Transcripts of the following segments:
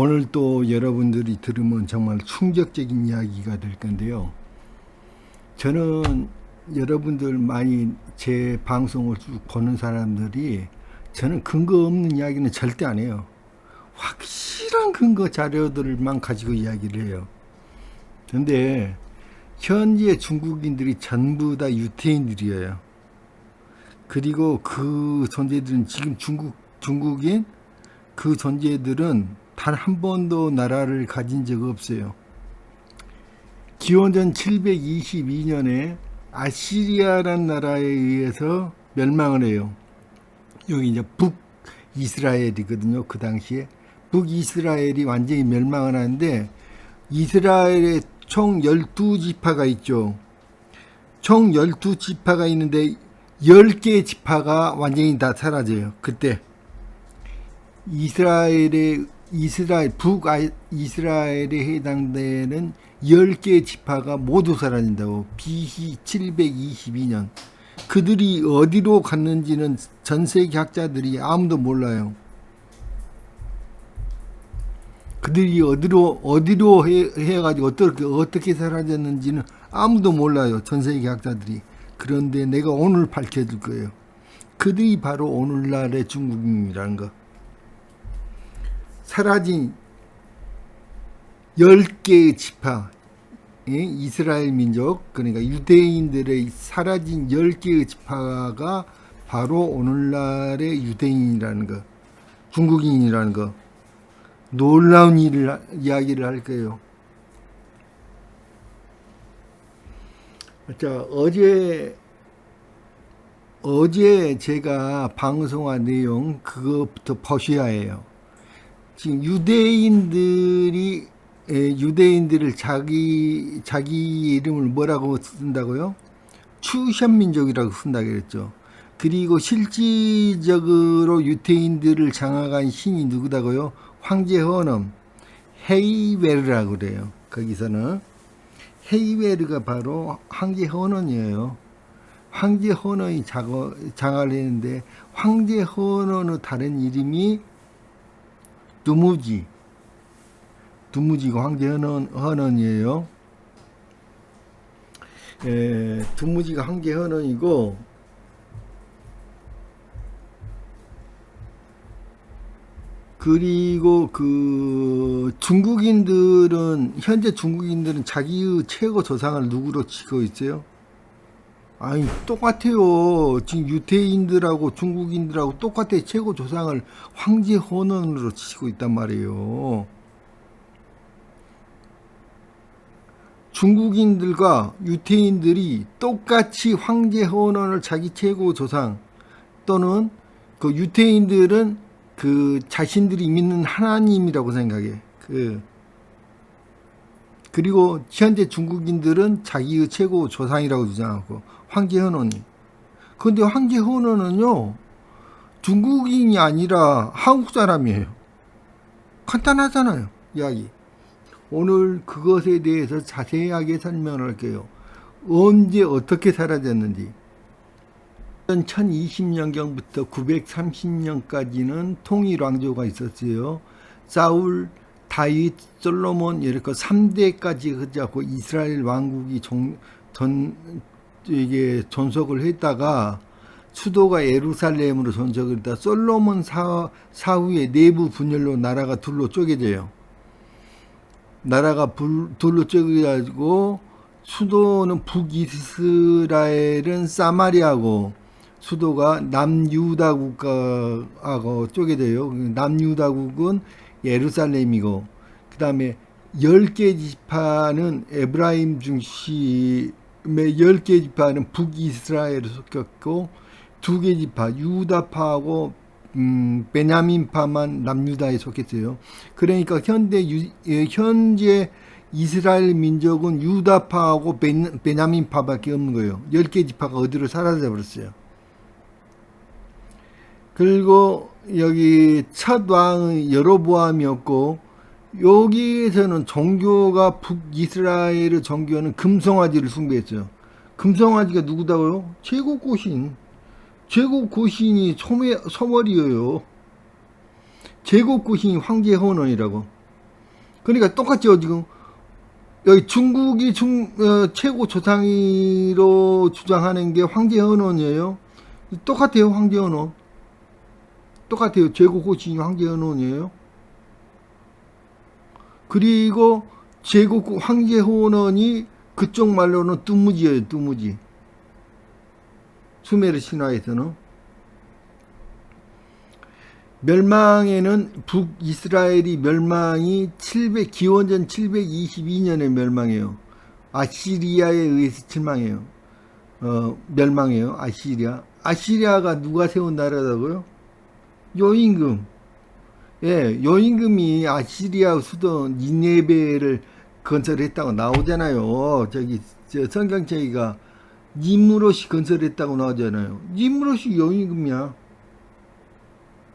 오늘 또 여러분들이 들으면 정말 충격적인 이야기가 될 건데요. 저는 여러분들 많이 제 방송을 쭉 보는 사람들이 저는 근거 없는 이야기는 절대 안 해요. 확실한 근거 자료들만 가지고 이야기를 해요. 근데 현재 중국인들이 전부 다 유태인들이에요. 그리고 그 존재들은 지금 중국인 그 존재들은 단 한 번도 나라를 가진 적 없어요. 기원전 722년에 아시리아란 나라에 의해서 멸망을 해요. 여기 이제 북이스라엘이거든요. 그 당시에 북이스라엘이 완전히 멸망을 하는데 이스라엘에 총 12지파가 있죠. 총 12지파가 있는데 10개의 지파가 완전히 다 사라져요. 그때 북이스라엘에 해당되는 10개의 지파가 모두 사라진다고. BC 722년. 그들이 어디로 갔는지는 전 세계 학자들이 아무도 몰라요. 그들이 어디로 해가지고 어떻게 사라졌는지는 아무도 몰라요. 전 세계 학자들이. 그런데 내가 오늘 밝혀줄 거예요. 그들이 바로 오늘날의 중국인이라는 거. 사라진 10개의 지파, 이스라엘 민족, 그러니까 유대인들의 사라진 10개의 지파가 바로 오늘날의 유대인이라는 거, 중국인이라는 거. 놀라운 이야기를 할 거예요. 자, 어제 제가 방송한 내용 그것부터 보셔야 해요. 지금 유대인들을 자기 이름을 뭐라고 쓴다고요? 추현민족이라고 쓴다고 그랬죠. 그리고 실질적으로 유대인들을 장악한 신이 누구다고요? 황제 헌엄 헤이웨르라고 그래요. 거기서는 헤이웨르가 바로 황제 헌엄이에요. 황제 헌엄이 장악을 했는데 황제 헌엄의 다른 이름이 두무지가 황제 헌원이에요. 두무지가 황제 헌원이고, 그리고 현재 중국인들은 자기의 최고 조상을 누구로 치고 있어요? 아니, 똑같아요. 지금 유태인들하고 중국인들하고 똑같아요. 최고 조상을 황제 헌원으로 치고 있단 말이에요. 중국인들과 유태인들이 똑같이 황제 헌원을 자기 최고 조상, 또는 그 유태인들은 그 자신들이 믿는 하나님이라고 생각해. 그리고 현재 중국인들은 자기의 최고 조상이라고 주장하고 황제 헌원이. 그런데 황제 헌원은요, 중국인이 아니라 한국 사람이에요. 간단하잖아요, 이야기. 오늘 그것에 대해서 자세하게 설명을 할게요. 언제 어떻게 사라졌는지. 1020년경부터 930년까지는 통일 왕조가 있었어요. 사울, 다윗, 솔로몬 이렇게 3대까지 해갖고 이스라엘 왕국이 존속을 했다가 수도가 예루살렘으로 존속을 했다. 솔로몬 사후에 내부 분열로 나라가 둘로 쪼개져요. 나라가 둘로 쪼개가지고 수도는 북이스라엘은 사마리아고 수도가 남유다 국가하고 쪼개져요. 남유다국은 예루살렘이고, 그 다음에 10개 지파는 에브라임 중심의 10개 지파는 북이스라엘에 속했고, 2개 지파 유다파하고 베냐민파만 남유다에 속했어요. 그러니까 현재 이스라엘 민족은 유다파하고 베냐민파밖에 없는 거예요. 10개 지파가 어디로 사라져 버렸어요. 그리고 여기 첫 왕의 여로보암이었고, 여기에서는 종교가 북이스라엘의 종교는 금송아지를 숭배했어요. 금송아지가 누구다고요? 제국고신. 제국고신이 소월이에요. 제국고신이 황제 헌원이라고. 그러니까 똑같죠, 지금. 여기 중국이 최고 조상으로 주장하는 게 황제헌원이에요. 똑같아요, 황제헌원. 똑같아요. 제국 호신이 황제헌원이에요. 그리고 제국 황제헌원이 그쪽 말로는 뚜무지예요, 뚜무지. 수메르 신화에서는. 멸망에는 북이스라엘이 멸망이 기원전 722년에 멸망해요. 아시리아에 의해서 멸망해요. 아시리아. 아시리아가 누가 세운 나라라고요? 요임금. 예, 요임금이 아시리아 수도 니네베를 건설했다고 나오잖아요. 저 성경책이가 니무롯이 건설했다고 나오잖아요. 니무롯이 요임금이야.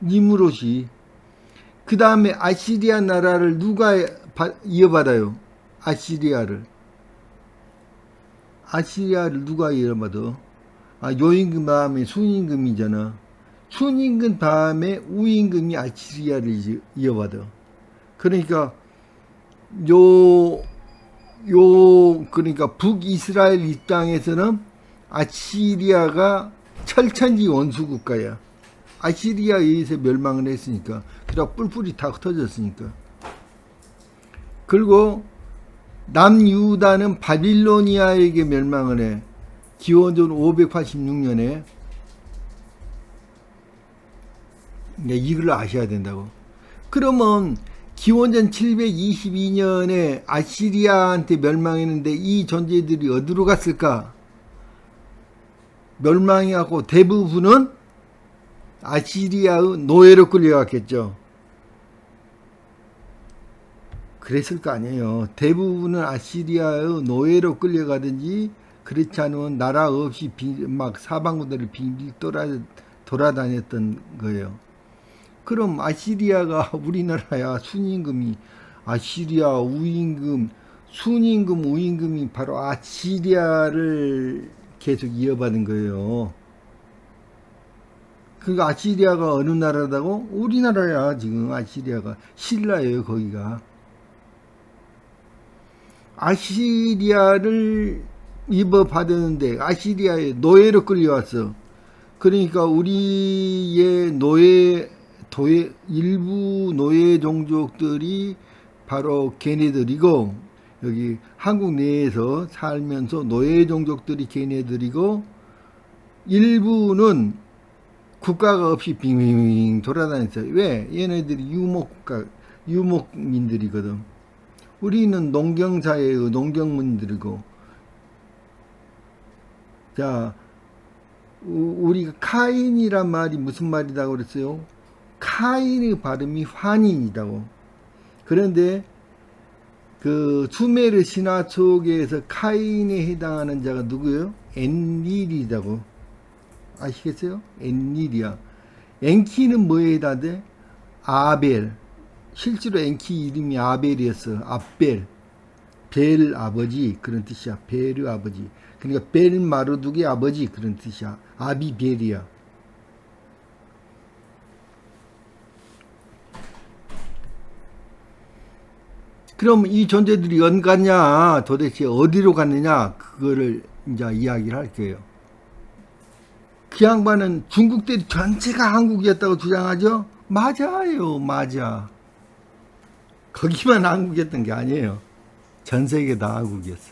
니무롯이. 그 다음에 아시리아 나라를 누가 이어받아요? 아시리아를 누가 이어받아? 요임금 다음에 순임금이잖아. 순임금 다음에 우임금이 아시리아를 이어받아. 그러니까 그러니까 북이스라엘 입장에서는 아시리아가 철천지 원수국가야. 아시리아에 의해서 멸망을 했으니까. 그러다 뿔뿔이 다 흩어졌으니까. 그리고 남유다는 바빌로니아에게 멸망을 해. 기원전 586년에. 이걸 아셔야 된다고. 그러면 기원전 722년에 아시리아한테 멸망했는데 이 존재들이 어디로 갔을까? 멸망해갖고 대부분은 아시리아의 노예로 끌려갔겠죠. 그랬을 거 아니에요. 대부분은 아시리아의 노예로 끌려가든지 그렇지 않으면 나라 없이 막 사방구들을 빙빙 돌아다녔던 거예요. 그럼 아시리아가 우리나라야. 순임금이 아시리아 우임금, 순임금 우임금이 바로 아시리아를 계속 이어받은 거예요. 그 아시리아가 어느 나라다고? 우리나라야. 지금 아시리아가 신라예요. 거기가. 아시리아를 입어받았는데 아시리아에 노예로 끌려왔어. 그러니까 우리의 일부 노예 종족들이 바로 걔네들이고, 여기 한국 내에서 살면서 노예 종족들이 걔네들이고, 일부는 국가가 없이 빙빙 돌아다녔어요. 왜? 얘네들이 유목민들이거든. 우리는 농경사회의 농경민들이고. 자, 우리가 카인이란 말이 무슨 말이라고 그랬어요? 카인의 발음이 환인이라고. 그런데 그 수메르 신화 속에서 카인에 해당하는 자가 누구예요? 엔릴이라고. 아시겠어요? 엔릴이야. 엔키는 뭐에 해당돼? 아벨. 실제로 엔키 이름이 아벨이었어. 아벨. 벨 아버지 그런 뜻이야. 벨의 아버지. 그러니까 벨 마르둑의 아버지 그런 뜻이야. 아비벨이야. 그럼 이 존재들이 어디 갔냐? 도대체 어디로 갔느냐? 그거를 이제 이야기를 할게요. 그 양반은 중국들이 전체가 한국이었다고 주장하죠? 맞아요. 맞아. 거기만 한국이었던 게 아니에요. 전 세계 다 한국이었어.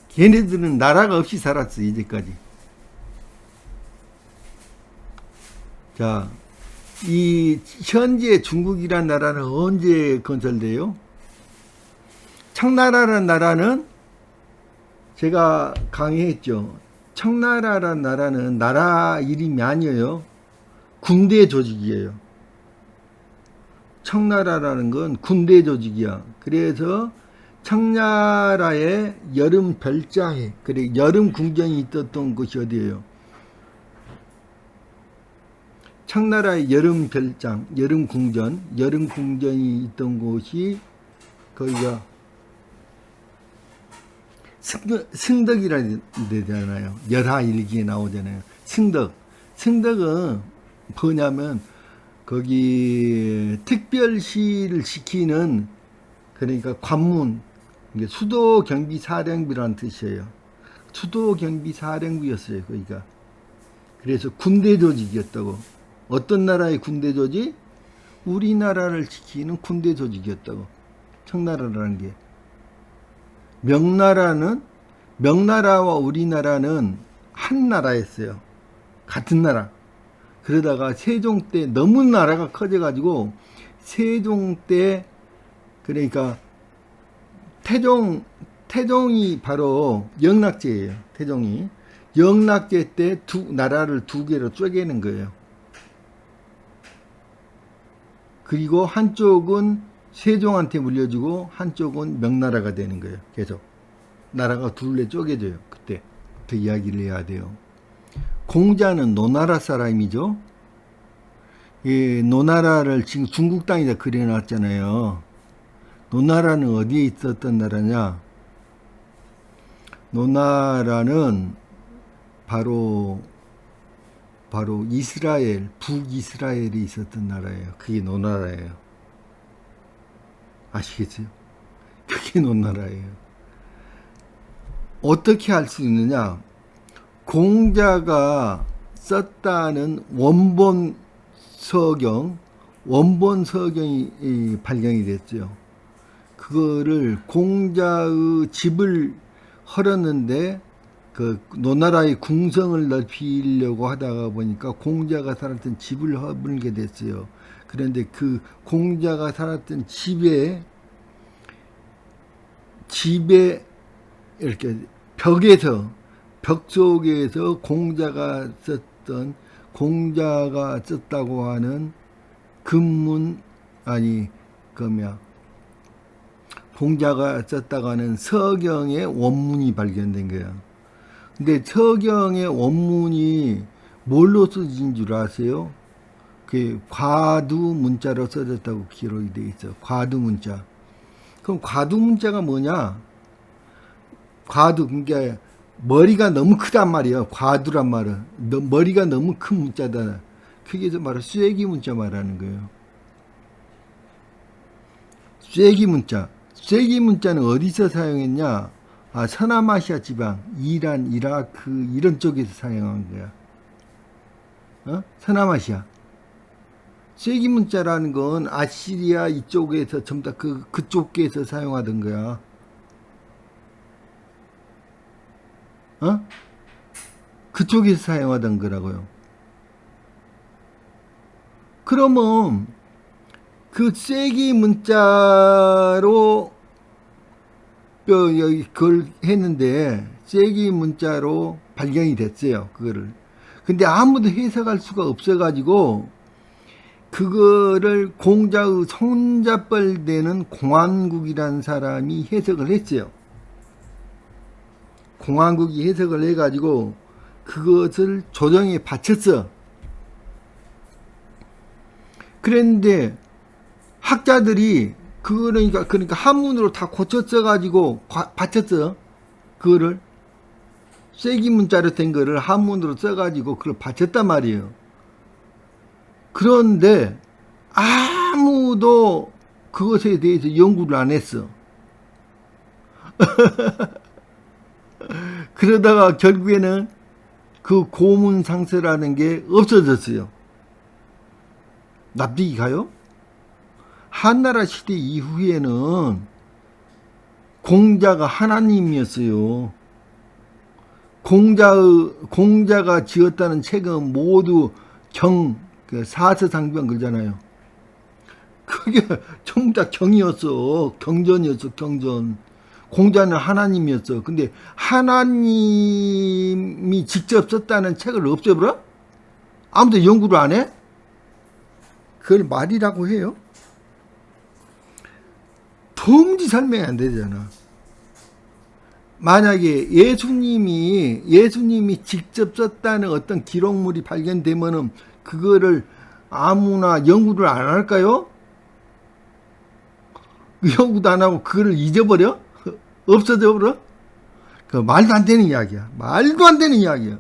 걔네들은 나라가 없이 살았어. 이제까지. 자, 이 현재 중국이란 나라는 언제 건설돼요? 청나라란 나라는 제가 강의했죠. 청나라란 나라는 나라 이름이 아니에요. 군대 조직이에요. 청나라라는 건 군대 조직이야. 그래서 청나라의 여름 별자해, 그래 여름 궁전이 있었던 곳이 어디예요? 청나라의 여름 별장, 여름 궁전이 있던 곳이 거기가 승덕이라는 데잖아요. 열하일기에 나오잖아요. 승덕은 뭐냐면 거기 특별시를 지키는, 그러니까 관문, 이게 수도경비사령부라는 뜻이에요. 수도경비사령부였어요, 거기가. 그래서 군대 조직이었다고. 어떤 나라의 군대 조직? 우리나라를 지키는 군대 조직이었다고. 청나라라는 게. 명나라와 우리나라는 한 나라였어요. 같은 나라. 그러다가 세종 때 너무 나라가 커져가지고, 세종 때, 그러니까 태종이 바로 영락제예요. 태종이. 영락제 때 나라를 두 개로 쪼개는 거예요. 그리고 한쪽은 세종한테 물려주고 한쪽은 명나라가 되는 거예요. 계속. 나라가 둘레 쪼개져요. 그때. 그 이야기를 해야 돼요. 공자는 노나라 사람이죠. 이 노나라를 지금 중국 땅에다 그려놨잖아요. 노나라는 어디에 있었던 나라냐? 노나라는 바로 이스라엘, 북이스라엘이 있었던 나라예요. 그게 노나라예요. 아시겠어요? 그게 노나라예요. 어떻게 알 수 있느냐? 공자가 썼다는 원본 서경이 발견이 됐죠. 그거를 공자의 집을 헐었는데, 그 노나라의 궁성을 넓히려고 하다가 보니까 공자가 살았던 집을 허물게 됐어요. 그런데 그 공자가 살았던 집에 이렇게 벽 속에서 공자가 썼다고 하는 공자가 썼다고 하는 서경의 원문이 발견된 거야. 근데 서경의 원문이 뭘로 써진 줄 아세요? 그 과두문자로 써졌다고 기록이 되어 있어. 과두문자. 그럼 과두문자가 뭐냐? 그러니까 머리가 너무 크단 말이야. 과두란 말은. 머리가 너무 큰 문자다. 그게 말하는 쐐기 문자 말하는 거예요. 쐐기 문자. 쐐기 문자는 어디서 사용했냐? 서남아시아 지방, 이란, 이라크 이런 쪽에서 사용한 거야. 서남아시아. 쐐기 문자라는 건 아시리아 이쪽에서 전부 다 그쪽에서 사용하던 거야. 그쪽에서 사용하던 거라고요. 그러면 그 쐐기 문자로 그걸 했는데 쐐기 문자로 발견이 됐어요. 그거를. 근데 아무도 해석할 수가 없어가지고 그거를 공자의 손자뻘 되는 공안국이라는 사람이 해석을 했어요. 공안국이 해석을 해가지고 그것을 조정에 바쳤어. 그랬는데 학자들이 그러니까 한문으로 다 고쳤어가지고 바쳤어. 그거를 쐐기 문자로 된 거를 한문으로 써가지고 그걸 바쳤단 말이에요. 그런데 아무도 그것에 대해서 연구를 안 했어. 그러다가 결국에는 그 고문상서라는 게 없어졌어요. 납득이 가요? 한나라 시대 이후에는 공자가 하나님이었어요. 공자가 지었다는 책은 모두 사서상변 그러잖아요. 그게 전부 다 경이었어. 경전이었어, 경전. 공자는 하나님이었어. 근데 하나님이 직접 썼다는 책을 없애버려? 아무도 연구를 안 해? 그걸 말이라고 해요? 도무지 설명이 안 되잖아. 만약에 예수님이 직접 썼다는 어떤 기록물이 발견되면은 그거를 아무나 연구를 안 할까요? 연구도 안 하고 그거를 잊어버려? 없어져 버려? 그 말도 안 되는 이야기야. 말도 안 되는 이야기야.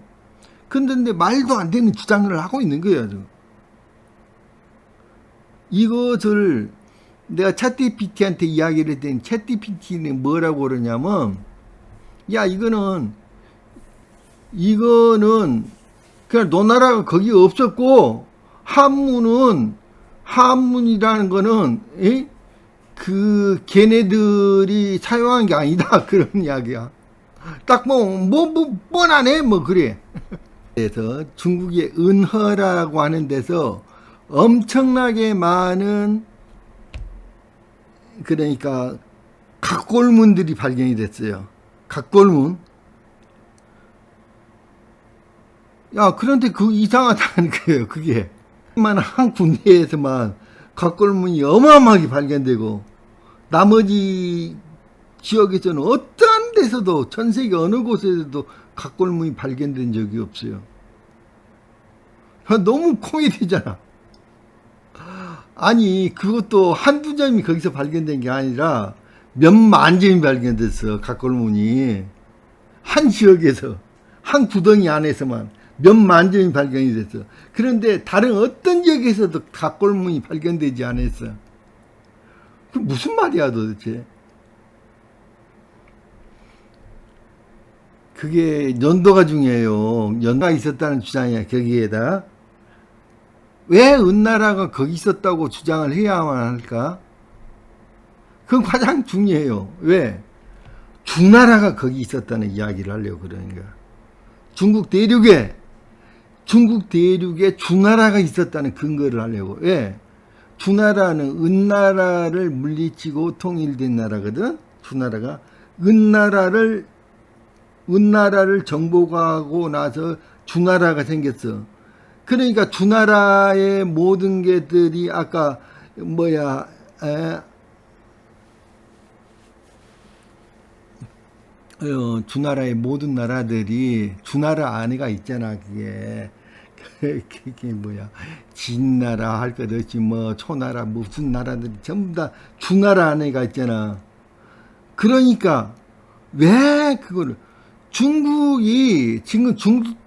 근데 말도 안 되는 주장을 하고 있는 거야. 지금. 이것을 내가 챗GPT한테 이야기를 했더니 챗GPT는 뭐라고 그러냐면, 야, 이거는 그냥 노나라가 거기 없었고, 한문이라는 거는 걔네들이 사용한 게 아니다 그런 이야기야. 딱 뭐 뻔하네 뭐 그래. 그래서 중국의 은허라고 하는 데서 엄청나게 많은, 그러니까 각골문들이 발견이 됐어요. 각골문. 야, 그런데 이상하다는 거예요. 그게 한 군데에서만 각골문이 어마어마하게 발견되고, 나머지 지역에서는 어떠한 데서도, 전 세계 어느 곳에서도 각골문이 발견된 적이 없어요. 너무 코미디잖아. 아니, 그것도 한두 점이 거기서 발견된 게 아니라 몇만 점이 발견됐어. 각골문이 한 지역에서, 한 구덩이 안에서만 몇만 점이 발견이 됐어. 그런데 다른 어떤 지역에서도 각골문이 발견되지 않았어. 그 무슨 말이야 도대체. 그게 연도가 중요해요. 연도가 있었다는 주장이야. 거기에다 왜 은나라가 거기 있었다고 주장을 해야만 할까? 그건 가장 중요해요. 왜? 주나라가 거기 있었다는 이야기를 하려고 그러는 거야. 중국 대륙에 주나라가 있었다는 근거를 하려고. 왜? 주나라는 은나라를 물리치고 통일된 나라거든. 주나라가 은나라를 정복하고 나서 주나라가 생겼어. 그러니까 주나라의 모든 게들이 아까 주나라의 모든 나라들이 주나라 안에가 있잖아. 그게 진나라 할 것 없이 초나라 무슨 나라들이 전부 다 주나라 안에가 있잖아. 그러니까 왜 그거를 중국이 지금 중국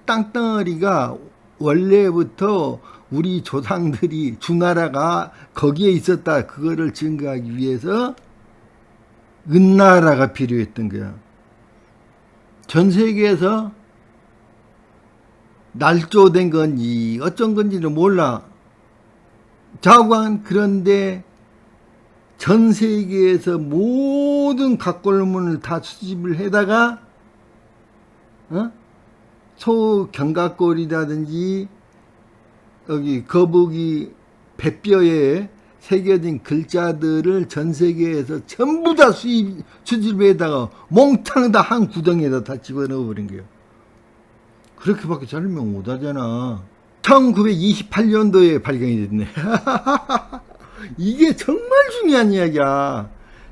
땅덩어리가 원래부터 우리 조상들이 주나라가 거기에 있었다 그거를 증거하기 위해서 은나라가 필요했던 거야. 전 세계에서 날조된 건지 어쩐 건지는 몰라. 자관. 그런데 전 세계에서 모든 각골문을 다 수집을 해다가 소 견갑골이라든지 여기 거북이 배뼈에 새겨진 글자들을 전 세계에서 전부 다 수집해다가 몽땅 다 한 구덩이에다 다 집어넣어 버린 거예요. 그렇게밖에 설명 못하잖아. 1928년도에 발견이 됐네. 이게 정말 중요한 이야기야.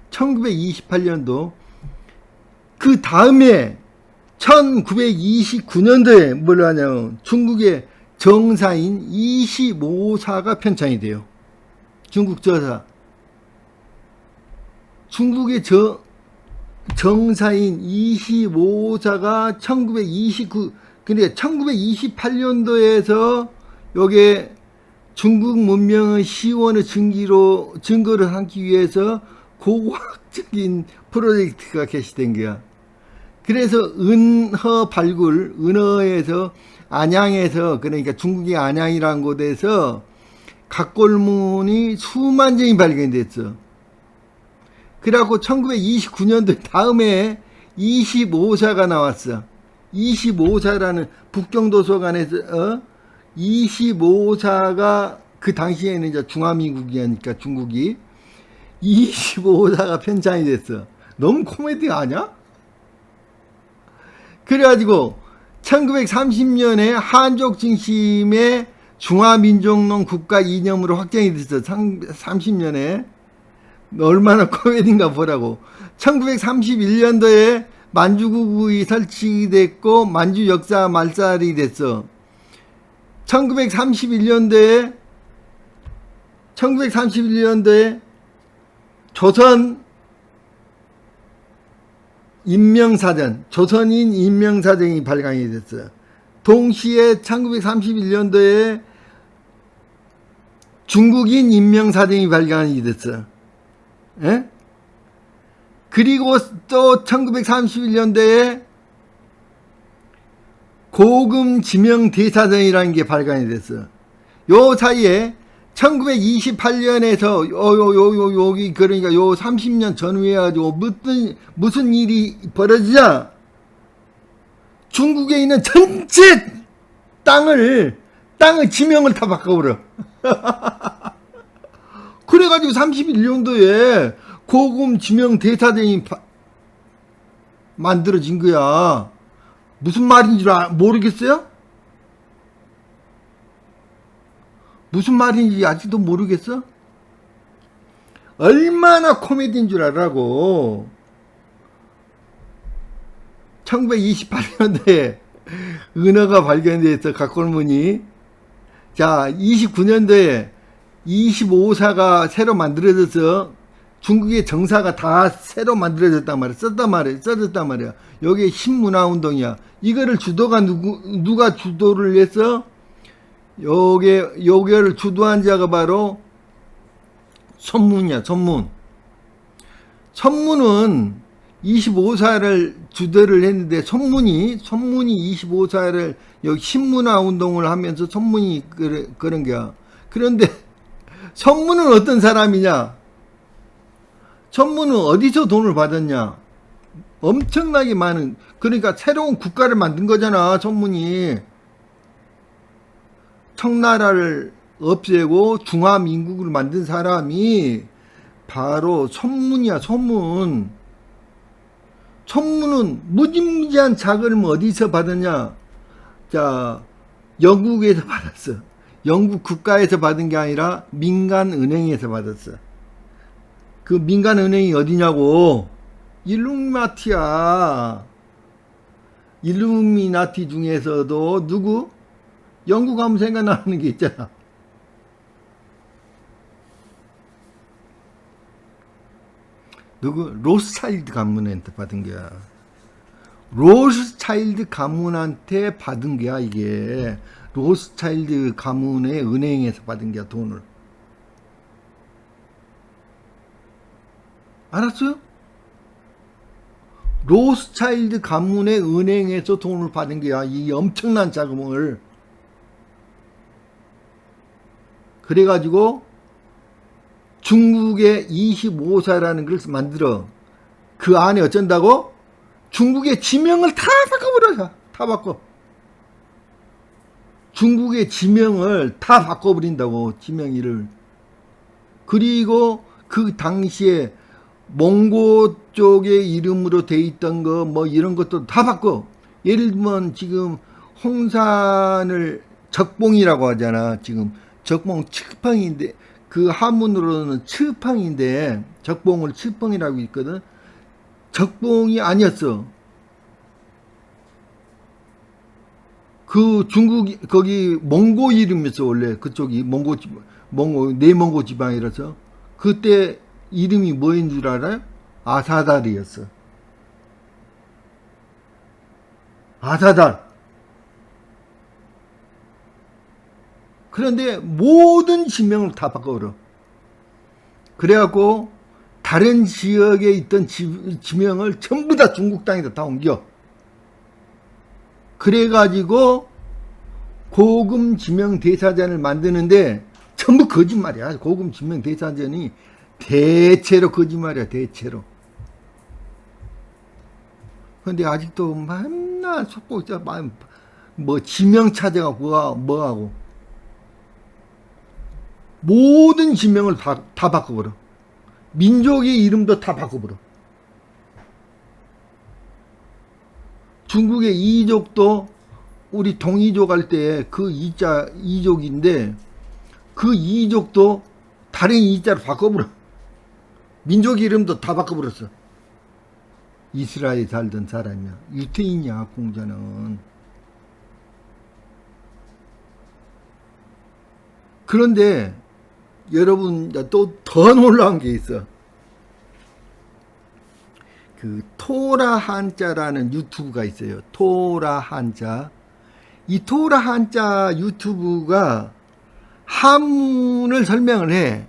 1928년도. 그 다음에 1929년도에 뭘 하냐면 중국의 정사인 25사가 편찬이 돼요. 중국 저사. 중국의 정사인 25사가 1929, 근데 1928년도에서 요게 중국 문명의 시원의 증거를 하기 위해서 고고학적인 프로젝트가 개시된 거야. 그래서 은허 발굴, 은허에서 안양에서, 그러니까 중국의 안양이라는 곳에서 각골문이 수만 점이 발견됐어. 그래갖고 1929년도 다음에 25사가 나왔어. 25사라는 북경도서관에서 25사가 그 당시에는 이제 중화민국이니까 중국이 25사가 편찬이 됐어. 너무 코미디 아니야? 그래가지고 1930년에 한족 중심의 중화민족론 국가 이념으로 확정이 됐어. 30년에. 얼마나 코미디인가 보라고. 1931년도에 만주국이 설치됐고 만주 역사 말살이 됐어. 1931년도에 조선 인명사전, 조선인 인명사전이 발간이 됐어요. 동시에 1931년도에 중국인 인명사정이 발견이 됐어. 예? 그리고 또 1931년도에 고금 지명 대사전이라는 게 발견이 됐어. 요 사이에 1928년에서 여기 그러니까 요 30년 전후에 가지고 무슨 일이 벌어지자 중국에 있는 전체 땅의 지명을 다 바꿔버려. 그래가지고 31년도에 고금 지명 대사전이 만들어진 거야. 무슨 말인 줄 모르겠어요? 무슨 말인지 아직도 모르겠어? 얼마나 코미디인 줄 알라고. 1928년도에 은어가 발견돼서 각골문이, 자 29년도에 25사가 새로 만들어져서 중국의 정사가 다 새로 만들어졌단 말이야. 써졌단 말이야. 여기에 신문화운동이야. 이거를 주도가 누가 주도를 해서 요게를 주도한 자가 바로 손문이야. 손문은 25사를 주도를 했는데 손문이 25사를 여기 신문화 운동을 하면서 손문이 그런 거야. 그런데 손문은 어떤 사람이냐? 손문은 어디서 돈을 받았냐? 엄청나게 많은, 그러니까 새로운 국가를 만든 거잖아. 손문이 청나라를 없애고 중화민국을 만든 사람이 바로 손문이야. 손문은 무지무지한 자금을 어디서 받았냐? 자, 영국에서 받았어. 영국 국가에서 받은 게 아니라 민간은행에서 받았어. 그 민간은행이 어디냐고? 일루미나티야. 일루미나티 중에서도 누구? 영국 하면 생각나는 게 있잖아. 누구? 로스차일드 가문한테 받은 거야. 로스차일드 가문한테 받은 거야, 이게. 로스차일드 가문의 은행에서 받은 거야, 돈을. 알았어요? 로스차일드 가문의 은행에서 돈을 받은 거야, 이 엄청난 자금을. 그래가지고 중국의 25사라는 걸 만들어. 그 안에 어쩐다고? 중국의 지명을 다 바꿔버려. 다 바꿔. 중국의 지명을 다 바꿔버린다고. 지명일을. 그리고 그 당시에 몽고 쪽의 이름으로 돼 있던 거 뭐 이런 것도 다 바꿔. 예를 들면 지금 홍산을 적봉이라고 하잖아. 지금 적봉 츠팡인데 그 한문으로는 츠팡인데 적봉을 츠팡이라고 있거든. 적봉이 아니었어. 그 중국 거기 몽고 이름이었어. 원래 그쪽이 몽고 내몽고 지방이라서. 그때 이름이 뭐인 줄 알아요? 아사달이었어. 아사달. 그런데 모든 지명을 다 바꿔버려. 그래갖고 다른 지역에 있던 지명을 전부 다 중국 땅에다 다 옮겨. 그래가지고 고금 지명 대사전을 만드는데 전부 거짓말이야. 고금 지명 대사전이 대체로 거짓말이야. 대체로. 근데 아직도 맨날 속고 있어. 뭐 지명 찾아가 뭐하고. 모든 지명을 다 바꿔버려. 민족의 이름도 다 바꿔버려. 중국의 이족도 우리 동이족 할 때 그 이자 이족인데 그 이족도 다른 이자로 바꿔버려. 민족 이름도 다 바꿔버렸어. 이스라엘에 살던 사람이야. 유태인이야, 공자는. 그런데 여러분 또 더 놀라운 게 있어. 그 토라 한자라는 유튜브가 있어요. 토라 한자. 이 토라 한자 유튜브가 한문을 설명을 해.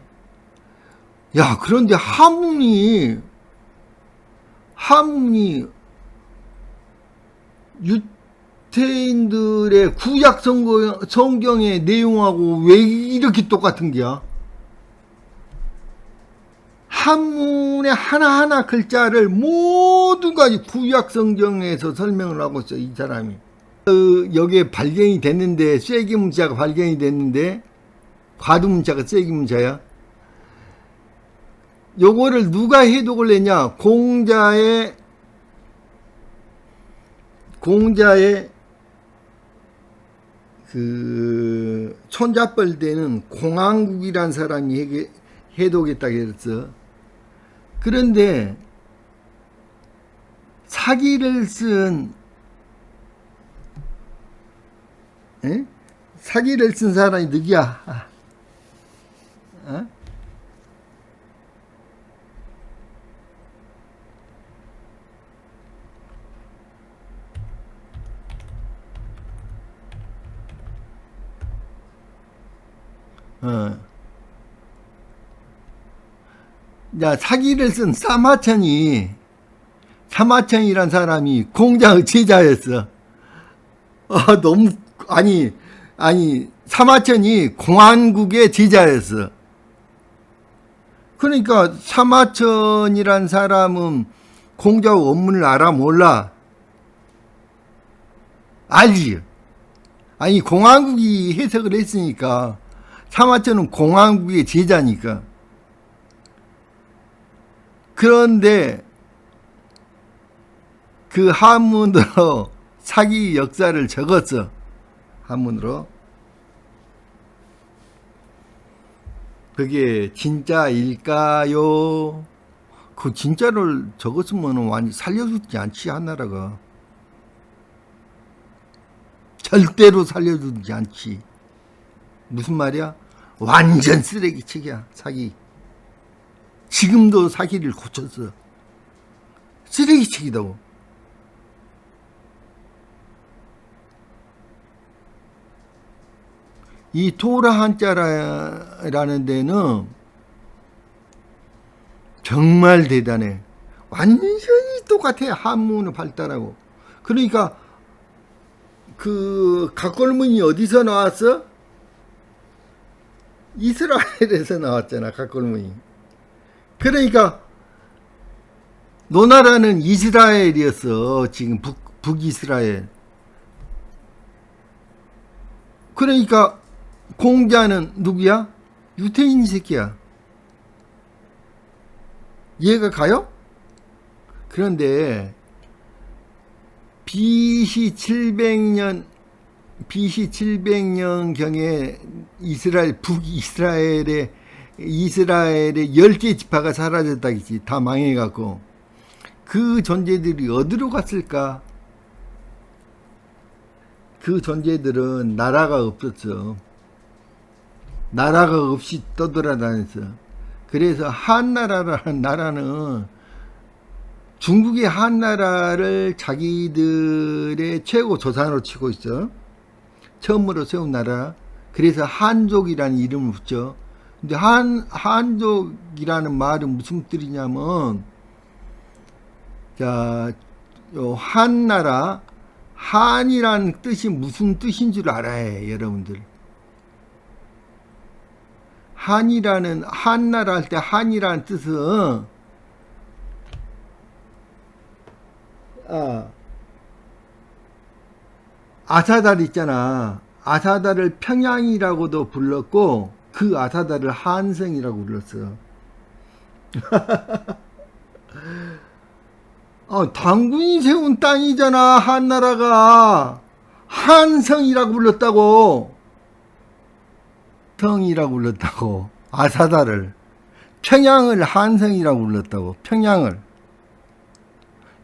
야, 그런데 한문이 유태인들의 구약 성경의 내용하고 왜 이렇게 똑같은 게야? 한문의 하나하나 글자를 모든 가지 구약 성경에서 설명을 하고 있어, 이 사람이. 여기에 발견이 됐는데, 쐐기 문자가 발견이 됐는데, 과두 문자가 쐐기 문자야. 요거를 누가 해독을 했냐? 공자의 그 손자뻘 되는 공항국이란 사람이 해독했다고 했어. 그런데 사기를 쓴 사람이 누구야? 어? 야, 사기를 쓴 사마천이란 사람이 공자의 제자였어. 너무, 사마천이 공안국의 제자였어. 그러니까 사마천이란 사람은 공자의 원문을 알아, 몰라? 알지? 공안국이 해석을 했으니까. 사마천은 공안국의 제자니까. 그런데 그 한문으로 사기 역사를 적었어. 한문으로. 그게 진짜일까요? 그 진짜를 적었으면 완전 살려주지 않지, 한나라가. 절대로 살려주지 않지. 무슨 말이야? 완전 쓰레기책이야, 사기. 지금도 사기를 고쳤어. 쓰레기책이다고. 이 토라 한자라는 데는 정말 대단해. 완전히 똑같아, 한문을 발달하고. 그러니까 그 각골문이 어디서 나왔어? 이스라엘에서 나왔잖아, 각골문이. 그러니까 노나라는 이스라엘이었어. 지금 북이스라엘. 그러니까 공자는 누구야? 유태인 새끼야. 이해가 가요? 그런데 BC 700년경에 북이스라엘의 10개 지파가 사라졌다겠지. 다 망해갖고. 그 존재들이 어디로 갔을까? 그 존재들은 나라가 없었어. 나라가 없이 떠돌아다녔어. 그래서 한나라라는 나라는 중국의 한나라를 자기들의 최고 조상으로 치고 있어. 처음으로 세운 나라. 그래서 한족이라는 이름을 붙여. 근데 한족이라는 말은 무슨 뜻이냐면, 자, 한나라, 한이라는 뜻이 무슨 뜻인 줄 알아야 해, 여러분들. 한나라 할 때 한이라는 뜻은, 아사달 있잖아. 아사달을 평양이라고도 불렀고, 그 아사달을 한성이라고 불렀어. 당군이 세운 땅이잖아, 한나라가. 한성이라고 불렀다고. 성이라고 불렀다고. 아사달을. 평양을 한성이라고 불렀다고. 평양을.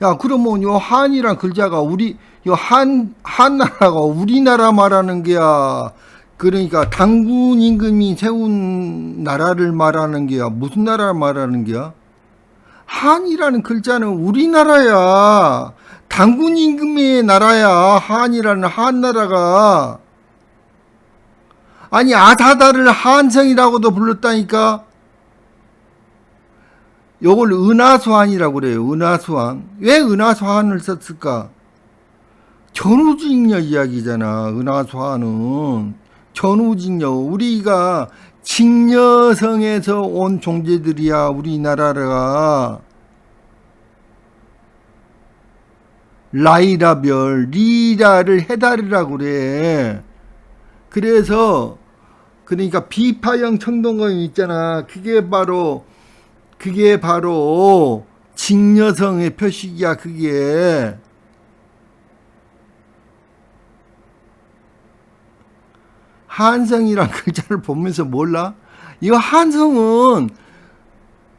야, 그러면 요 한이란 글자가 한나라가 우리나라 말하는 게야. 그러니까 당군 임금이 세운 나라를 말하는 게야. 무슨 나라를 말하는 게야? 한이라는 글자는 우리나라야. 당군 임금의 나라야. 한이라는 한나라가. 아니 아사다를 한성이라고도 불렀다니까. 요걸 은하수환이라고 그래요. 은하수환. 왜 은하수환을 썼을까? 전우직녀 이야기잖아. 은하수환은 전우직녀. 우리가 직녀성에서 온 존재들이야. 우리나라가 라이라별, 리라를 해달이라고 그래. 그래서 그러니까 비파형 청동검 있잖아. 그게 바로 직녀성의 표식이야. 그게 한성이란 글자를 보면서 몰라? 이 한성은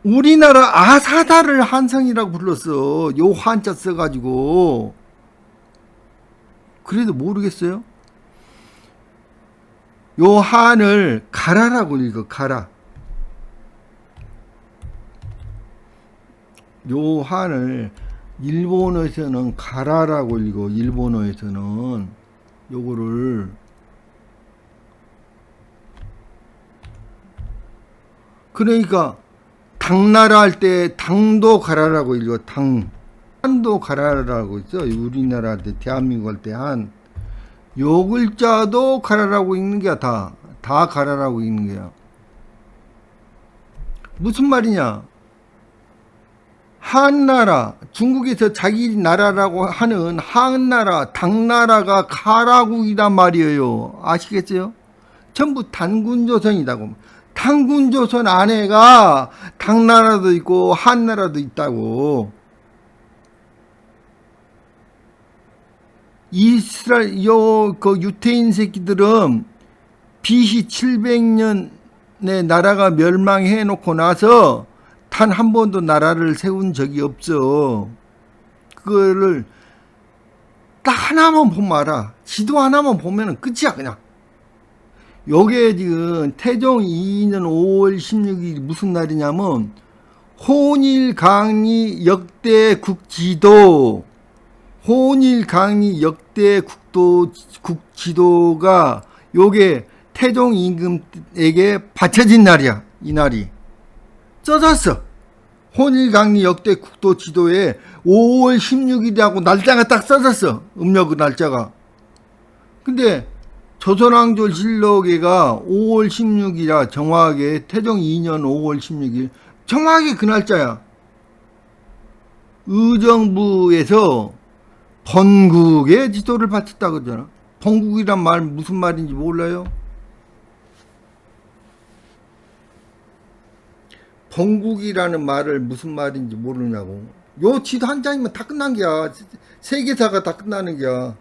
우리나라 아사다를 한성이라고 불렀어. 요 한자 써가지고. 그래도 모르겠어요? 요 한을 가라라고 읽어. 가라. 요 한을 일본어에서는 가라라고 읽어. 일본어에서는 요거를 그러니까 당나라 할 때 당도 가라라고 읽어. 한도 가라라고 있어. 우리나라 때 대한민국 할 때 한. 요 글자도 가라라고 읽는 게야. 다 가라라고 읽는 게야. 무슨 말이냐? 한나라, 중국에서 자기 나라라고 하는 한나라, 당나라가 가라국이란 말이에요. 아시겠어요? 전부 단군조선이라고. 단군조선 안에가 당나라도 있고 한나라도 있다고. 이스라엘 그 유태인 새끼들은 BC 700년에 나라가 멸망해 놓고 나서 단 한 번도 나라를 세운 적이 없어. 그거를 딱 하나만 보면 알아. 지도 하나만 보면은 끝이야 그냥. 요게 지금 태종 2년 5월 16일 무슨 날이냐면 혼일강리 역대국지도. 혼일강리 역대국지도가 요게 태종 임금에게 바쳐진 날이야. 이 날이 써졌어. 혼일강리 역대국도 지도에 5월 16일이라고 날짜가 딱 써졌어. 음력 그 날짜가. 근데 조선왕조실록에가 5월 16일이라 정확하게 태종 2년 5월 16일 정확하게 그 날짜야. 의정부에서 번국의 지도를 바쳤다 그러잖아. 번국이란 말 무슨 말인지 몰라요? 번국이라는 말을 무슨 말인지 모르냐고. 요 지도 한 장이면 다 끝난 게야. 세계사가 다 끝나는 게야.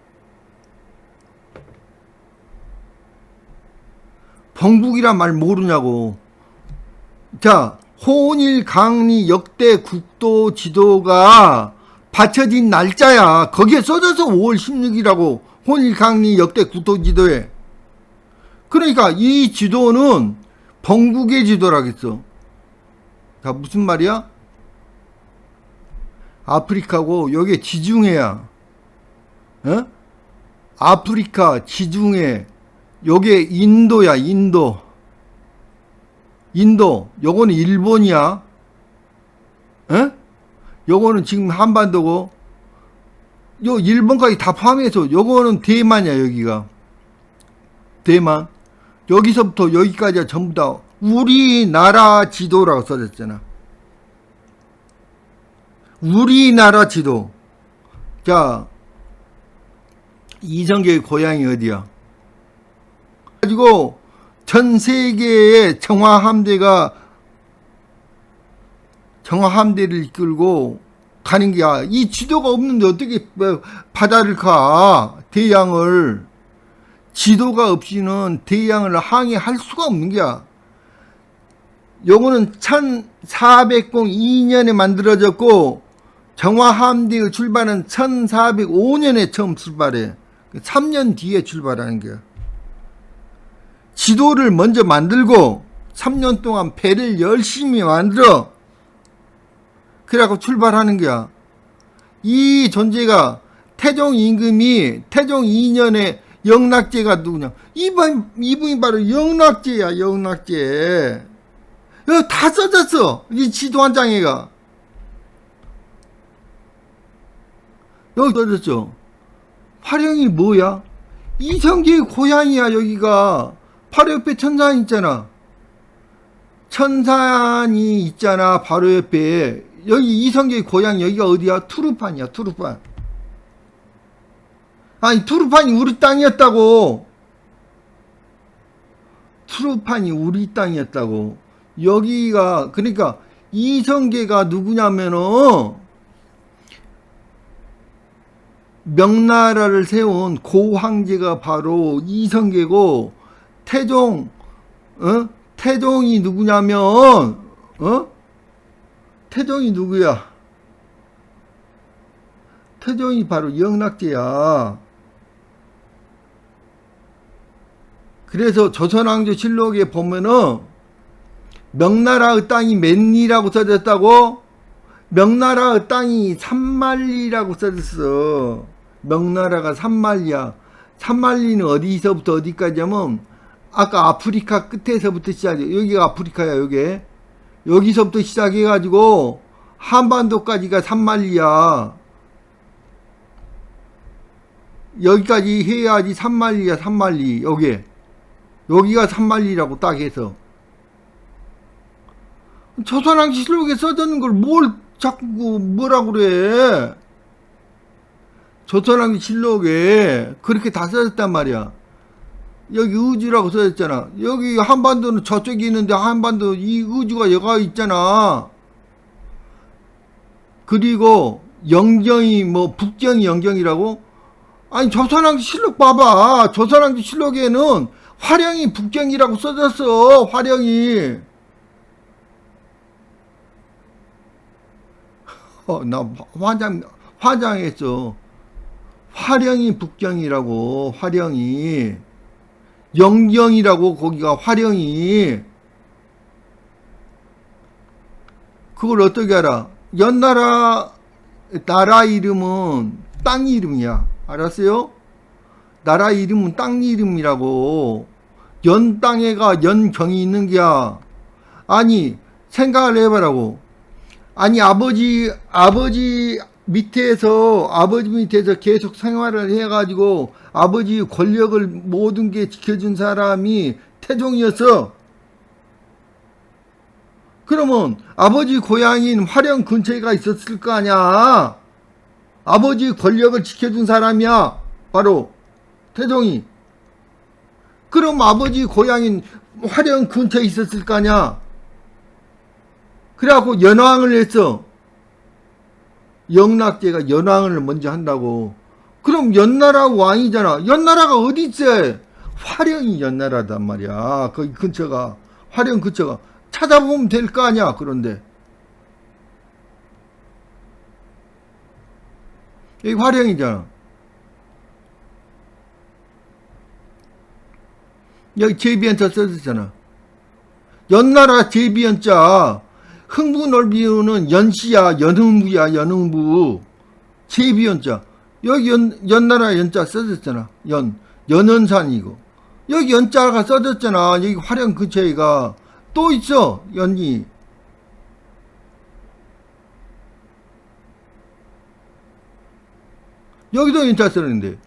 번국이란 말 모르냐고. 자, 혼일강리 역대국도 지도가 받쳐진 날짜야. 거기에 써져서 5월 16일이라고. 혼일강리 역대국도 지도에. 그러니까 이 지도는 번국의 지도라겠어. 자, 무슨 말이야? 아프리카고 요게 지중해야. 어? 아프리카 지중해. 요게 인도야. 인도. 요거는 일본이야. 어? 요거는 지금 한반도고. 요 일본까지 다 포함해서 요거는 대만이야. 여기가 대만. 여기서부터 여기까지가 전부 다 우리나라 지도라고 써졌잖아. 우리나라 지도. 자, 이성계의 고향이 어디야? 가지고 전 세계의 정화함대를 이끌고 가는 게야. 이 지도가 없는데 어떻게 바다를 가? 대양을. 지도가 없이는 대양을 항해할 수가 없는 게야. 요거는 1402년에 만들어졌고 정화함대의 출발은 1405년에 처음 출발해. 3년 뒤에 출발하는 거야. 지도를 먼저 만들고 3년 동안 배를 열심히 만들어. 그래갖고 출발하는 거야. 이 존재가 태종 임금이 태종 2년에 영락제가 누구냐? 이분이 바로 영락제야, 영락제. 여기 다 써졌어. 이 지도 한 장에가. 여기 써졌죠. 화령이 뭐야? 이성계의 고향이야, 여기가. 바로 옆에 천산 있잖아. 천산이 있잖아, 바로 옆에. 여기 이성계의 고향, 여기가 어디야? 투르판이야, 투르판. 아니, 투르판이 우리 땅이었다고. 투르판이 우리 땅이었다고. 여기가, 그러니까, 이성계가 누구냐면은, 명나라를 세운 고황제가 바로 이성계고, 태종, 태종이 누구냐면, 태종이 누구야? 태종이 바로 영락제야. 그래서 조선왕조 실록에 보면은 명나라의 땅이 맨리라고 써졌다고? 명나라의 땅이 산만리라고 써졌어. 명나라가 산만리야. 산만리는 어디서부터 어디까지 하면 아까 아프리카 끝에서부터 시작해. 여기가 아프리카야, 여기. 여기서부터 시작해가지고 한반도까지가 산만리야. 여기까지 해야지 산만리야, 산만리. 여기가 산만리라고 딱 해서. 조선왕조 실록에 써졌는 걸 뭘 자꾸 뭐라고 그래. 조선왕조 실록에 그렇게 다 써졌단 말이야. 여기 의주라고 써졌잖아. 여기 한반도는 저쪽에 있는데 한반도 이 의주가 여기 있잖아. 그리고 영정이 뭐 북정이 영정이라고? 아니, 조선왕조 실록 봐봐. 조선왕조 실록에는 화령이 북정이라고 써졌어. 화령이. 나 화장했어. 화령이 북정이라고. 화령이 영정이라고. 거기가 화령이. 그걸 어떻게 알아? 연나라 나라 이름은 땅 이름이야. 알았어요? 나라 이름은 땅 이름이라고. 연 땅에가 연경이 있는 게야. 아니, 생각을 해봐라고. 아니, 아버지 밑에서 계속 생활을 해가지고 아버지 권력을 모든 게 지켜준 사람이 태종이었어. 그러면 아버지 고향인 화령 근처에가 있었을 거 아니야. 아버지 권력을 지켜준 사람이야, 바로 태종이. 그럼 아버지 고향인 화령 근처에 있었을 거 아니야. 그래갖고 연왕을 했어. 영락제가 연왕을 먼저 한다고. 그럼 연나라 왕이잖아. 연나라가 어디 있어? 화령이 연나라단 말이야. 거기 근처가, 화령 근처가. 찾아보면 될 거 아니야. 그런데 여기 화령이잖아. 여기 제비연자 써졌잖아. 연나라 제비연자. 흥부넓이는 연시야, 연흥부야, 연흥부. 제비연자. 여기 연나라 연자 써졌잖아. 연은산이고. 여기 연자가 써졌잖아. 여기 화령 근처에가. 또 있어, 연이. 여기도 연자 써졌는데.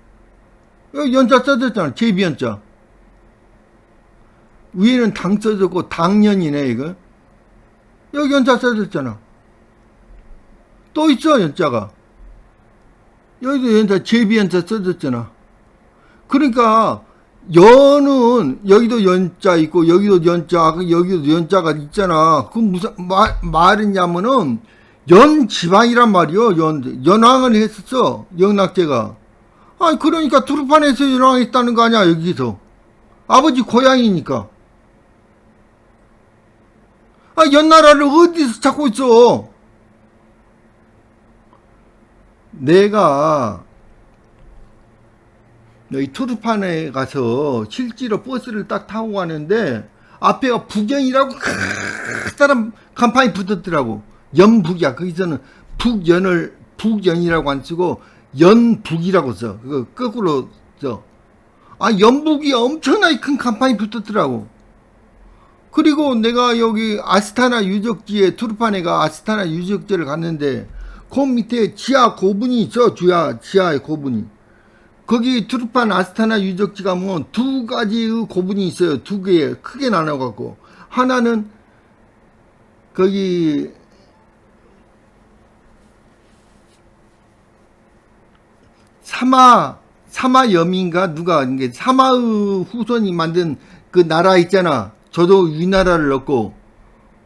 여기 연자 써졌잖아. 제비연자. 위에는 당 써졌고, 당연이네, 이거. 여기 연자 써졌잖아. 또 있어, 연자가. 여기도 연자, 제비연자 써졌잖아. 그러니까, 연은, 여기도 연자 있고, 여기도 연자, 여기도 연자가 있잖아. 그 무슨 말이냐면은, 연 지방이란 말이요. 연왕을 했었어. 영락제가. 아니, 그러니까 두루판에서 연왕했다는 거 아니야, 여기서. 아버지 고향이니까. 아, 연나라를 어디서 찾고 있어? 내가 여기 투르판에 가서 실제로 버스를 딱 타고 가는데 앞에가 북연이라고 커다란 간판이 붙었더라고. 연북이야. 거기서는 북연이라고 안 쓰고 연북이라고 써. 그거 거꾸로 써. 연북이 엄청나게 큰 간판이 붙었더라고. 그리고 내가 여기 아스타나 유적지에 투르판에가 아스타나 유적지를 갔는데 그 밑에 지하 고분이 있어. 지하에 고분이. 거기 투르판 아스타나 유적지 가면 두 가지의 고분이 있어요. 두 개 크게 나눠갖고 하나는 거기 사마염인가 누가 이게 사마의 후손이 만든 그 나라 있잖아. 저도 위나라를 넣고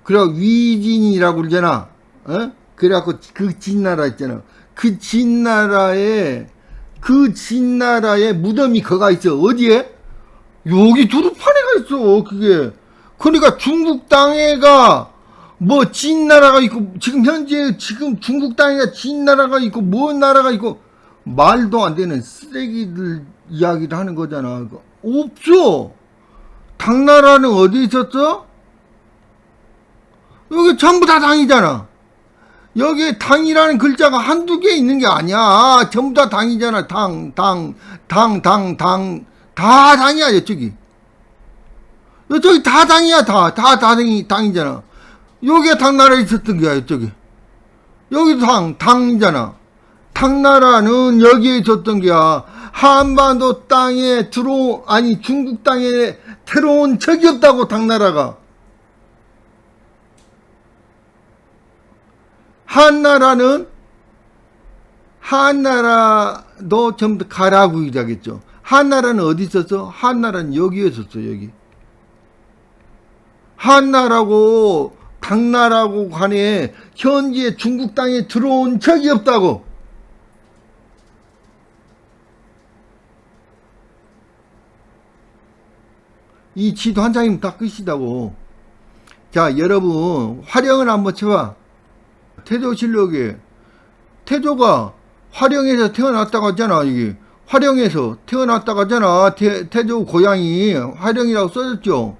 그래 위진이라고 그러잖아. 어? 그래갖고 그 진나라 있잖아. 그 진나라에 무덤이 거가 있어. 어디에? 여기 두루파네가 있어. 그게. 그러니까 중국 땅에가 뭐 진나라가 있고 지금 중국 땅에가 진나라가 있고 뭔 나라가 있고 말도 안 되는 쓰레기들 이야기를 하는 거잖아. 없어. 당나라는 어디 있었어? 여기 전부 다 당이잖아. 여기에 당이라는 글자가 한두 개 있는 게 아니야. 전부 다 당이잖아. 다 당이야, 이쪽이. 이쪽이 다 당이야, 당이잖아. 여기에 당나라에 있었던 거야, 이쪽이. 여기도 당이잖아. 당나라는 여기에 있었던 거야. 한반도 땅에 중국 땅에 들어온 적이 없다고, 당나라가. 한나라도 전부 가라구이자겠죠. 한나라는 어디 있었어? 한나라는 여기에 있었어, 여기. 한나라고, 당나라고 간에 현재 중국 땅에 들어온 적이 없다고. 이 지도 한 장이면 다 끝이다고. 자, 여러분, 화령을 한번 쳐봐. 태조실록에 태조가 화령에서 태어났다고 하잖아. 이게 화령에서 태어났다고 하잖아. 태조 고향이 화령이라고 써졌죠.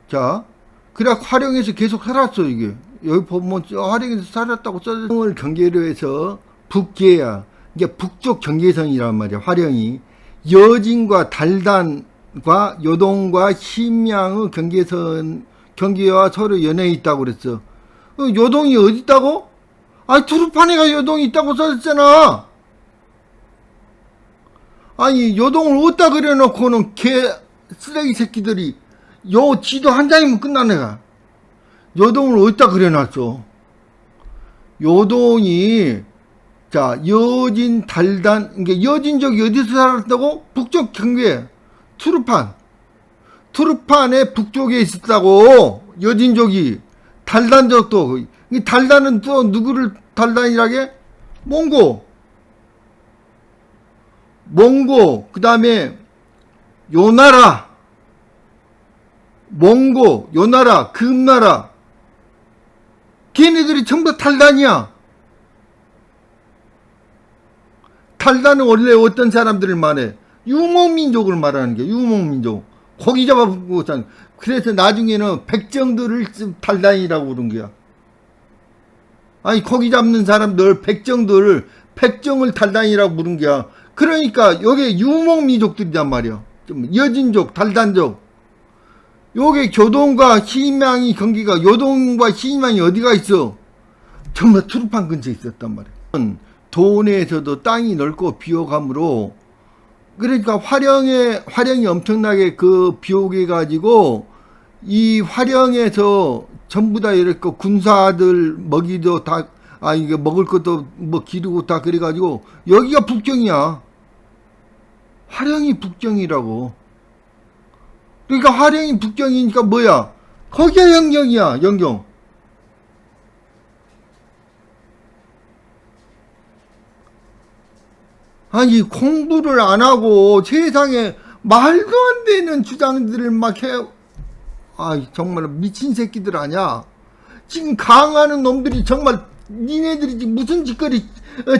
자, 그래 화령에서 계속 살았어. 이게 여기 보면 화령에서 살았다고 써졌어. 화령을 경계로 해서 북계야. 이게 북쪽 경계선이란 말이야. 화령이 여진과 달단과 요동과 심양의 경계와 서로 연해 있다고 그랬어. 요동이 어디 있다고? 투르판에가 요동이 있다고 써졌잖아. 아니, 요동을 어디다 그려놓고는 쓰레기 새끼들이 요 지도 한 장이면 끝나네가. 요동을 어디다 그려놨어? 요동이, 자, 여진, 달단, 이게 여진족이 어디서 살았다고? 북쪽 경계, 투르판의 북쪽에 있었다고, 여진족이. 달단족도, 이 달단은 또 누구를 달단이라게? 몽고, 그 다음에 요나라, 몽고, 요나라, 금나라. 걔네들이 전부 다 달단이야. 달단은 원래 어떤 사람들을 말해? 유목민족을 말하는 게 유목민족. 고기 잡아보고 산. 그래서 나중에는 백정들을 달단이라고 부른 거야. 아니, 고기 잡는 사람들, 백정을 달단이라고 부른 거야. 그러니까 여기 유목민족들이란 말이야. 여진족, 달단족. 요게 교동과 시인망이 경기가, 요동과 시인망이 어디가 있어? 정말 투르판 근처에 있었단 말이야. 도내에서도 땅이 넓고 비옥함으로, 그러니까 화령이 엄청나게 비옥해 가지고 이 화령에서 전부 다 이렇게 군사들 먹이도 다 이게 먹을 것도 뭐 기르고 다 그래 가지고 여기가 북경이야. 화령이 북경이라고. 그러니까 화령이 북경이니까 뭐야? 거기가 영경이야. 영경. 아니, 공부를 안 하고 세상에 말도 안 되는 주장들을 막 해. 정말 미친 새끼들 아냐. 지금 강하는 놈들이 정말 니네들이 무슨 짓거리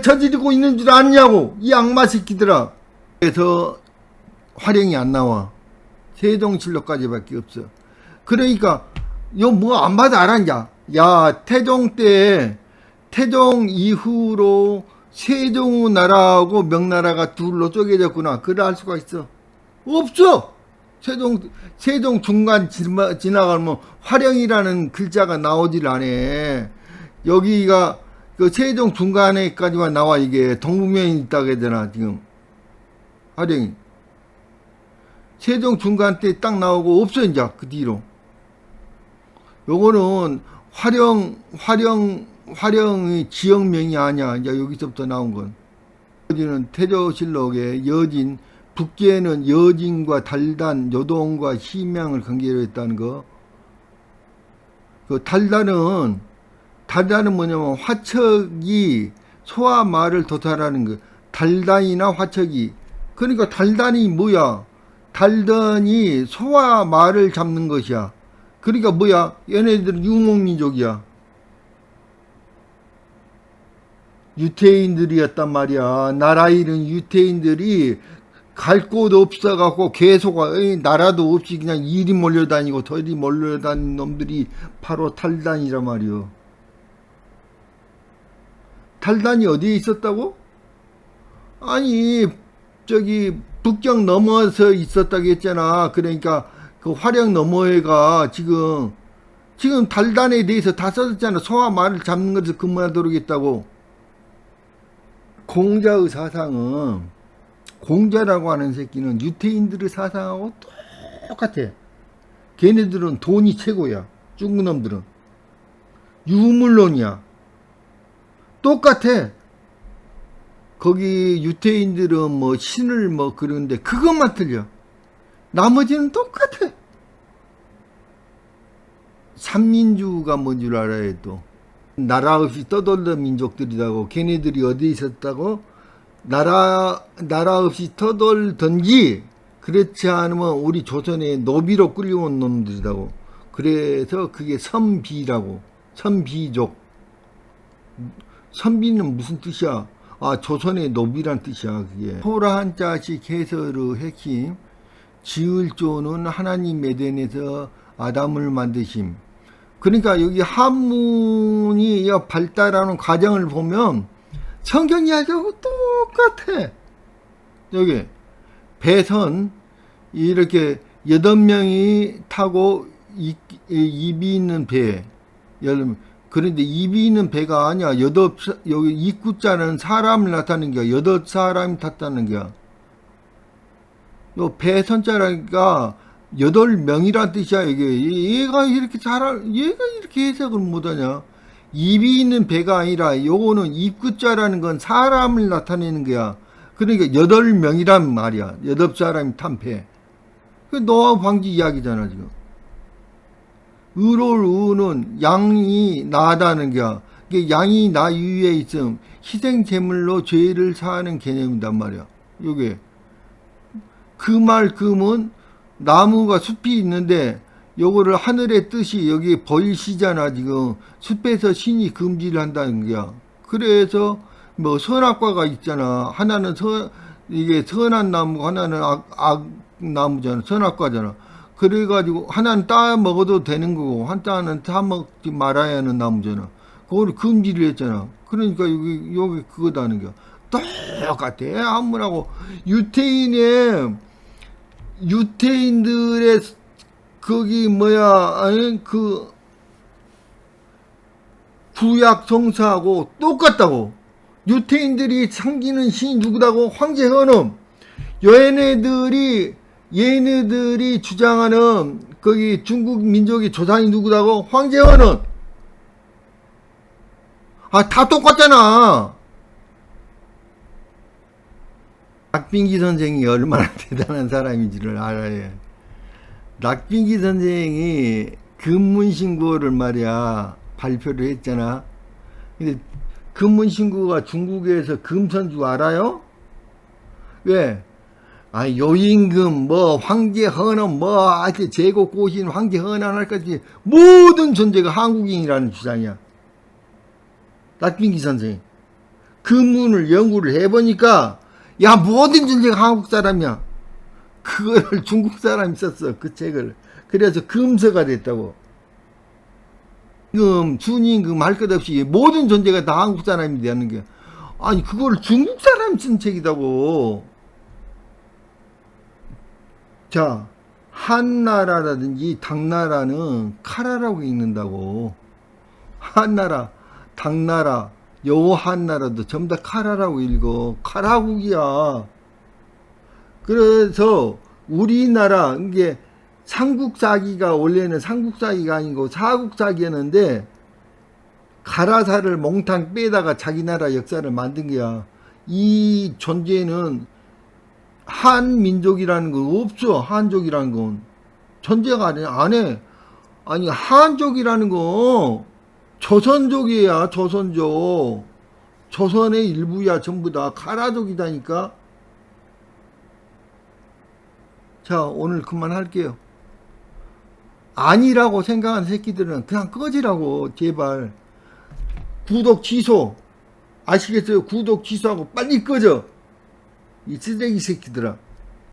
저지르고 있는 줄 아냐고, 이 악마 새끼들아. 그래서 화령이 안 나와. 세종실록까지밖에 없어. 그러니까 요 뭐 안 봐도 알았냐. 야, 태종 이후로 세종 나라하고 명나라가 둘로 쪼개졌구나. 그래 알 수가 있어. 없어. 세종 중간 지나가면 화령이라는 글자가 나오질 않아. 여기가 그 세종 중간에까지만 나와. 이게 동북면이 있다고 해야 되나 지금 화령이 세종 중간 때 딱 나오고 없어. 이제 그 뒤로 요거는 화령의 지역명이 아니야. 이제 여기서부터 나온 건. 여기는 태조실록에 여진, 북계에는 여진과 달단, 요동과 희명을 관계로 했다는 거. 그 달단은 뭐냐면 화척이 소와 말을 도달하는 거. 달단이나 화척이. 그러니까 달단이 뭐야? 달단이 소와 말을 잡는 것이야. 그러니까 뭐야? 얘네들은 유목민족이야. 유태인들이었단 말이야. 나라 잃은 유태인들이 갈 곳 없어갖고 계속 나라도 없이 그냥 이리 몰려다니고 저리 몰려다니는 놈들이 바로 탈단이란 말이요. 탈단이 어디에 있었다고? 아니 저기 북경 넘어서 있었다고 했잖아. 그러니까 그 화령 너머에가 지금 달단에 대해서 다 써졌잖아. 소와 말을 잡는 것을 근무하도록 했다고. 공자의 사상은, 공자라고 하는 새끼는 유태인들의 사상하고 똑같아. 걔네들은 돈이 최고야. 중국 놈들은 유물론이야. 똑같아. 거기 유태인들은 뭐 신을 뭐 그러는데 그것만 틀려. 나머지는 똑같아. 삼민주가 뭔 줄 알아야 또. 나라 없이 떠돌던 민족들이라고. 걔네들이 어디 있었다고? 나라 없이 떠돌던지, 그렇지 않으면 우리 조선에 노비로 끌려온 놈들이라고. 그래서 그게 선비라고. 선비족. 선비는 무슨 뜻이야? 아, 조선의 노비란 뜻이야. 그게 토라 한자식 해설의 핵심. 지을 조는 하나님 에덴에서 아담을 만드심. 그러니까 여기 한문이 발달하는 과정을 보면 성경 이야기하고 똑같아. 여기 배선 이렇게 8명이 타고 입이 있는 배. 그런데 입이 있는 배가 아니야. 여기 입구자는 사람을 나타내는 거야. 8사람이 탔다는 거야. 요 배선자라니까 8명이란 뜻이야. 이게 얘가 이렇게 해석을 못하냐. 입이 있는 배가 아니라 요거는 입구자라는 건 사람을 나타내는 거야. 그러니까 8명이란 말이야. 8사람이 탄 배. 그 노아 방지 이야기잖아 지금. 의로울 의는 양이 나다는 거야. 양이 나 위에 있음 희생 제물로 죄를 사하는 개념이단 말이야. 요게 그만큼은 나무가 숲이 있는데 요거를 하늘의 뜻이 여기 보이시잖아. 지금 숲에서 신이 금지를 한다는 거야. 그래서 뭐 선악과가 있잖아. 하나는 이게 선한 나무고 하나는 악 나무잖아. 선악과잖아. 그래가지고 하나는 따 먹어도 되는 거고 한자는 다 먹지 말아야 하는 나무잖아. 그거를 금지를 했잖아. 그러니까 여기 그거다는 거야. 똑같아. 한문하고 유태인들의 거기 그 구약 성사하고 똑같다고. 유태인들이 섬기는 신이 누구다고? 황제 헌엄. 얘네들이 주장하는 거기 중국 민족의 조상이 누구다고? 황제 헌엄. 아, 다 똑같잖아. 낙빈기 선생이 얼마나 대단한 사람인지를 알아야 해. 낙빈기 선생이 금문신고를 말이야 발표를 했잖아. 근데 금문신고가 중국에서 금선주 알아요? 왜? 아, 요임금 뭐 황제 헌엄 뭐 아주 제국 고신 황제 헌엄 할까지 모든 존재가 한국인이라는 주장이야. 낙빈기 선생. 금문을 연구를 해보니까 야, 모든 존재가 한국 사람이야. 그거를 중국 사람이 썼어, 그 책을. 그래서 금서가 됐다고. 순임금 할 것 없이 모든 존재가 다 한국 사람이 되는 게. 아니, 그거를 중국 사람이 쓴 책이라고. 자, 한나라라든지 당나라는 카라라고 읽는다고. 한나라, 당나라, 여한나라도 전부 다 카라라고 읽어. 카라국이야. 그래서 우리나라 이게 삼국사기가 원래는 삼국사기가 아니고 사국사기였는데 가라사를 몽탕 빼다가 자기 나라 역사를 만든 거야. 이 존재는 한민족이라는 건 없어. 한족이라는 건 존재가 안 해. 아니 한족이라는 건 조선족이야. 조선족. 조선의 일부야. 전부 다 가라족이다니까. 자, 오늘 그만할게요. 아니라고 생각하는 새끼들은 그냥 꺼지라고. 제발 구독 취소. 아시겠어요? 구독 취소하고 빨리 꺼져. 이 쓰레기 새끼들아.